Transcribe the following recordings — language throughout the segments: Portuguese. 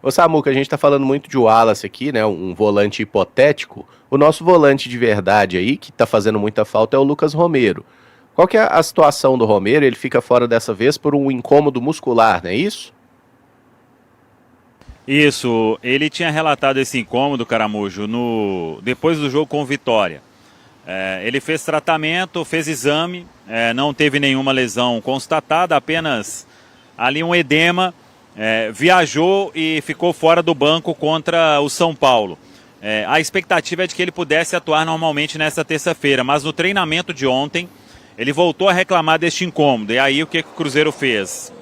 Ô Samuca, a gente tá falando muito de Wallace aqui, né? Um volante hipotético. O nosso volante de verdade aí, que tá fazendo muita falta, é o Lucas Romero. Qual que é a situação do Romero? Ele fica fora dessa vez por um incômodo muscular, não é isso? Isso, ele tinha relatado esse incômodo, Caramujo, depois do jogo com o Vitória. Ele fez tratamento, fez exame, não teve nenhuma lesão constatada, apenas ali um edema, viajou e ficou fora do banco contra o São Paulo. A expectativa é de que ele pudesse atuar normalmente nesta terça-feira, mas no treinamento de ontem ele voltou a reclamar deste incômodo. E aí o que o Cruzeiro fez?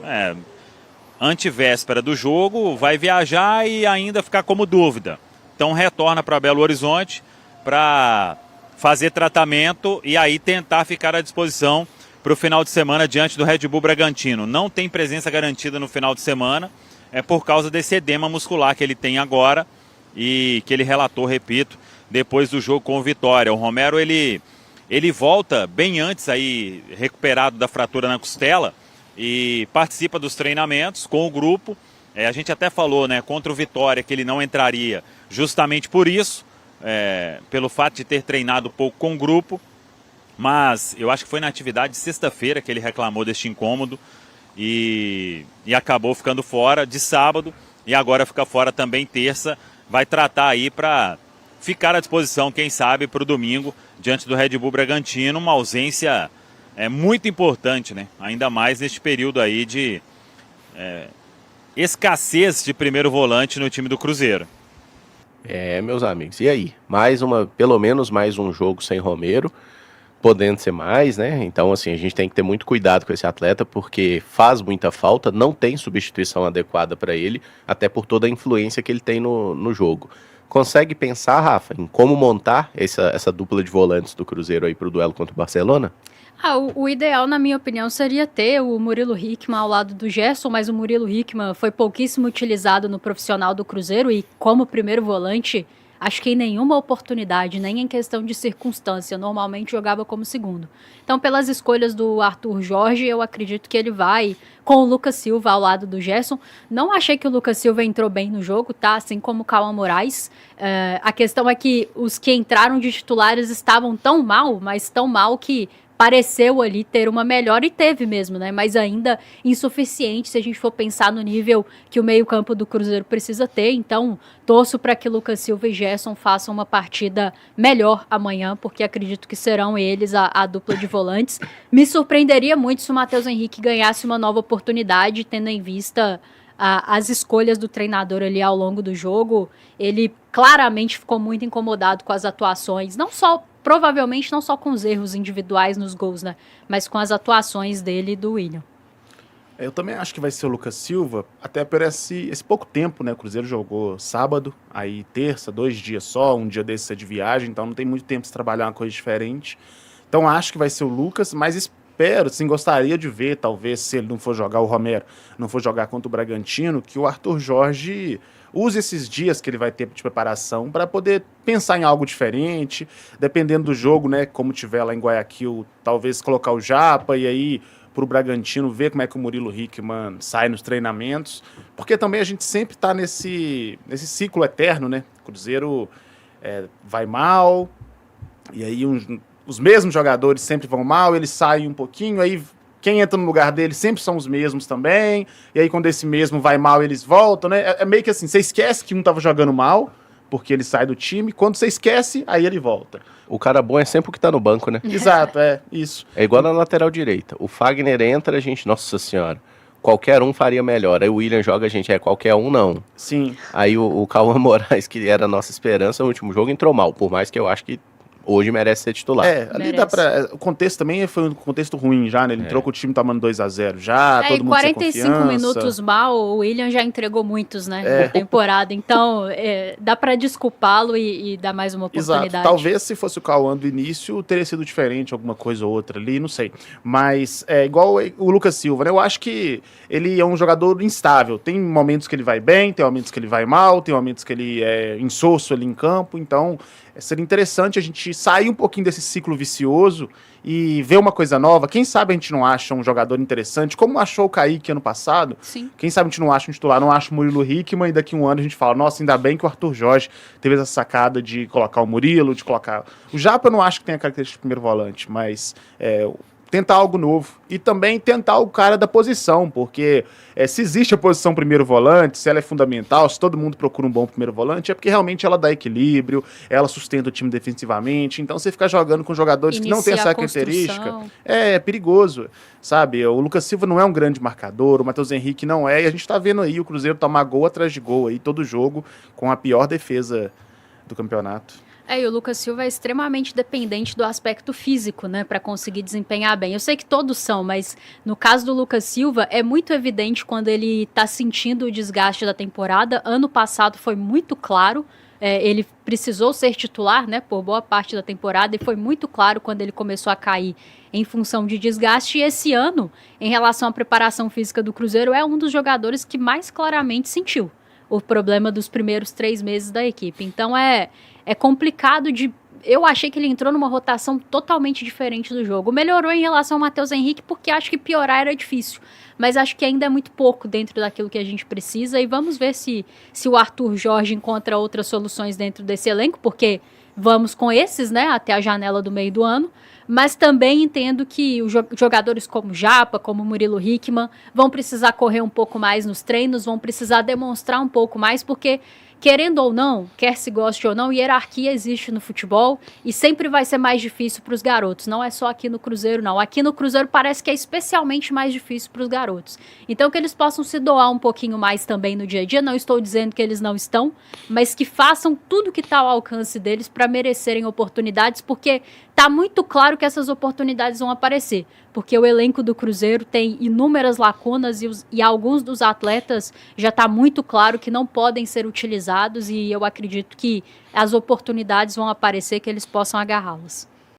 Antevéspera do jogo, vai viajar e ainda ficar como dúvida. Então retorna para Belo Horizonte para fazer tratamento e aí tentar ficar à disposição para o final de semana diante do Red Bull Bragantino. Não tem presença garantida no final de semana, por causa desse edema muscular que ele tem agora e que ele relatou, repito, depois do jogo com o Vitória. O Romero, ele volta bem antes aí, recuperado da fratura na costela, e participa dos treinamentos com o grupo. A gente até falou, né, contra o Vitória, que ele não entraria justamente por isso, pelo fato de ter treinado pouco com o grupo, mas eu acho que foi na atividade de sexta-feira que ele reclamou deste incômodo e acabou ficando fora de sábado e agora fica fora também terça. Vai tratar aí para ficar à disposição, quem sabe, para o domingo, diante do Red Bull Bragantino, uma ausência muito importante, né? Ainda mais neste período aí de escassez de primeiro volante no time do Cruzeiro. Meus amigos, e aí? Pelo menos mais um jogo sem Romero, podendo ser mais, né? Então, assim, a gente tem que ter muito cuidado com esse atleta, porque faz muita falta, não tem substituição adequada para ele, até por toda a influência que ele tem no jogo. Consegue pensar, Rafa, em como montar essa dupla de volantes do Cruzeiro aí pro duelo contra o Barcelona? O ideal, na minha opinião, seria ter o Murilo Hickman ao lado do Gerson, mas o Murilo Hickman foi pouquíssimo utilizado no profissional do Cruzeiro e como primeiro volante, acho que em nenhuma oportunidade, nem em questão de circunstância, normalmente jogava como segundo. Então, pelas escolhas do Arthur Jorge, eu acredito que ele vai com o Lucas Silva ao lado do Gerson. Não achei que o Lucas Silva entrou bem no jogo, tá? Assim como o Cauã Moraes. A questão é que os que entraram de titulares estavam tão mal, mas tão mal que pareceu ali ter uma melhora e teve mesmo, né? Mas ainda insuficiente se a gente for pensar no nível que o meio-campo do Cruzeiro precisa ter. Então, torço para que Lucas Silva e Gerson façam uma partida melhor amanhã, porque acredito que serão eles a dupla de volantes. Me surpreenderia muito se o Matheus Henrique ganhasse uma nova oportunidade, tendo em vista as escolhas do treinador ali ao longo do jogo. Ele claramente ficou muito incomodado com as atuações, provavelmente não só com os erros individuais nos gols, né? Mas com as atuações dele e do William. Eu também acho que vai ser o Lucas Silva, até por esse pouco tempo, né? O Cruzeiro jogou sábado, aí terça, 2 dias só, um dia desses é de viagem, então não tem muito tempo de trabalhar uma coisa diferente. Então acho que vai ser o Lucas, mas espero, sim, gostaria de ver, talvez, se ele não for jogar, o Romero não for jogar contra o Bragantino, que o Arthur Jorge use esses dias que ele vai ter de preparação para poder pensar em algo diferente, dependendo do jogo, né, como tiver lá em Guayaquil, talvez colocar o Japa e aí para o Bragantino ver como é que o Murilo Hickman sai nos treinamentos, porque também a gente sempre está nesse ciclo eterno, né, o Cruzeiro vai mal, e aí os mesmos jogadores sempre vão mal, eles saem um pouquinho, aí quem entra no lugar deles sempre são os mesmos também, e aí quando esse mesmo vai mal, eles voltam, né? É meio que assim, você esquece que um tava jogando mal, porque ele sai do time, quando você esquece, aí ele volta. O cara bom é sempre o que tá no banco, né? Exato, isso. É igual na lateral direita. O Fagner entra, a gente, nossa senhora, qualquer um faria melhor. Aí o William joga, a gente, qualquer um não. Sim. Aí o Cauã Moraes, que era a nossa esperança no último jogo, entrou mal, por mais que eu acho que hoje merece ser titular. Ali dá pra... O contexto também foi um contexto ruim já, né? Ele entrou com o time tomando 2-0 já, todo mundo sem confiança. 45 minutos mal, o William já entregou muitos, né? Na temporada. Então, dá pra desculpá-lo e dar mais uma oportunidade. Exato. Talvez se fosse o Cauã do início, teria sido diferente, alguma coisa ou outra ali, não sei. Mas é igual o Lucas Silva, né? Eu acho que ele é um jogador instável. Tem momentos que ele vai bem, tem momentos que ele vai mal, tem momentos que ele é insosso ali em campo. Então, seria interessante a gente sair um pouquinho desse ciclo vicioso e ver uma coisa nova. Quem sabe a gente não acha um jogador interessante, como achou o Kaique ano passado. Sim. Quem sabe a gente não acha um titular, não acha o Murilo Hickman, e daqui um ano a gente fala, nossa, ainda bem que o Arthur Jorge teve essa sacada de colocar o Murilo, de colocar... O Japa eu não acho que tem a característica de primeiro volante, mas... tentar algo novo. E também tentar o cara da posição, porque se existe a posição primeiro volante, se ela é fundamental, se todo mundo procura um bom primeiro volante, é porque realmente ela dá equilíbrio, ela sustenta o time defensivamente. Então você ficar jogando com jogadores que não têm essa característica é perigoso, sabe? O Lucas Silva não é um grande marcador, o Matheus Henrique não é, e a gente tá vendo aí o Cruzeiro tomar gol atrás de gol aí todo jogo, com a pior defesa do campeonato. E o Lucas Silva é extremamente dependente do aspecto físico, né, para conseguir desempenhar bem. Eu sei que todos são, mas no caso do Lucas Silva é muito evidente quando ele tá sentindo o desgaste da temporada. Ano passado foi muito claro, ele precisou ser titular, né, por boa parte da temporada, e foi muito claro quando ele começou a cair em função de desgaste. E esse ano, em relação à preparação física do Cruzeiro, é um dos jogadores que mais claramente sentiu o problema dos primeiros 3 meses da equipe. Então é complicado de... Eu achei que ele entrou numa rotação totalmente diferente do jogo. Melhorou em relação ao Matheus Henrique, porque acho que piorar era difícil. Mas acho que ainda é muito pouco dentro daquilo que a gente precisa. E vamos ver se o Arthur Jorge encontra outras soluções dentro desse elenco, porque vamos com esses, né, até a janela do meio do ano. Mas também entendo que os jogadores como Japa, como Murilo Hickman, vão precisar correr um pouco mais nos treinos, vão precisar demonstrar um pouco mais, porque, querendo ou não, quer se goste ou não, hierarquia existe no futebol e sempre vai ser mais difícil para os garotos. Não é só aqui no Cruzeiro, não. Aqui no Cruzeiro parece que é especialmente mais difícil para os garotos. Então que eles possam se doar um pouquinho mais também no dia a dia. Não estou dizendo que eles não estão, mas que façam tudo que está ao alcance deles para merecerem oportunidades, porque tá muito claro que essas oportunidades vão aparecer, porque o elenco do Cruzeiro tem inúmeras lacunas e alguns dos atletas já está muito claro que não podem ser utilizados, e eu acredito que as oportunidades vão aparecer, que eles possam agarrá-las.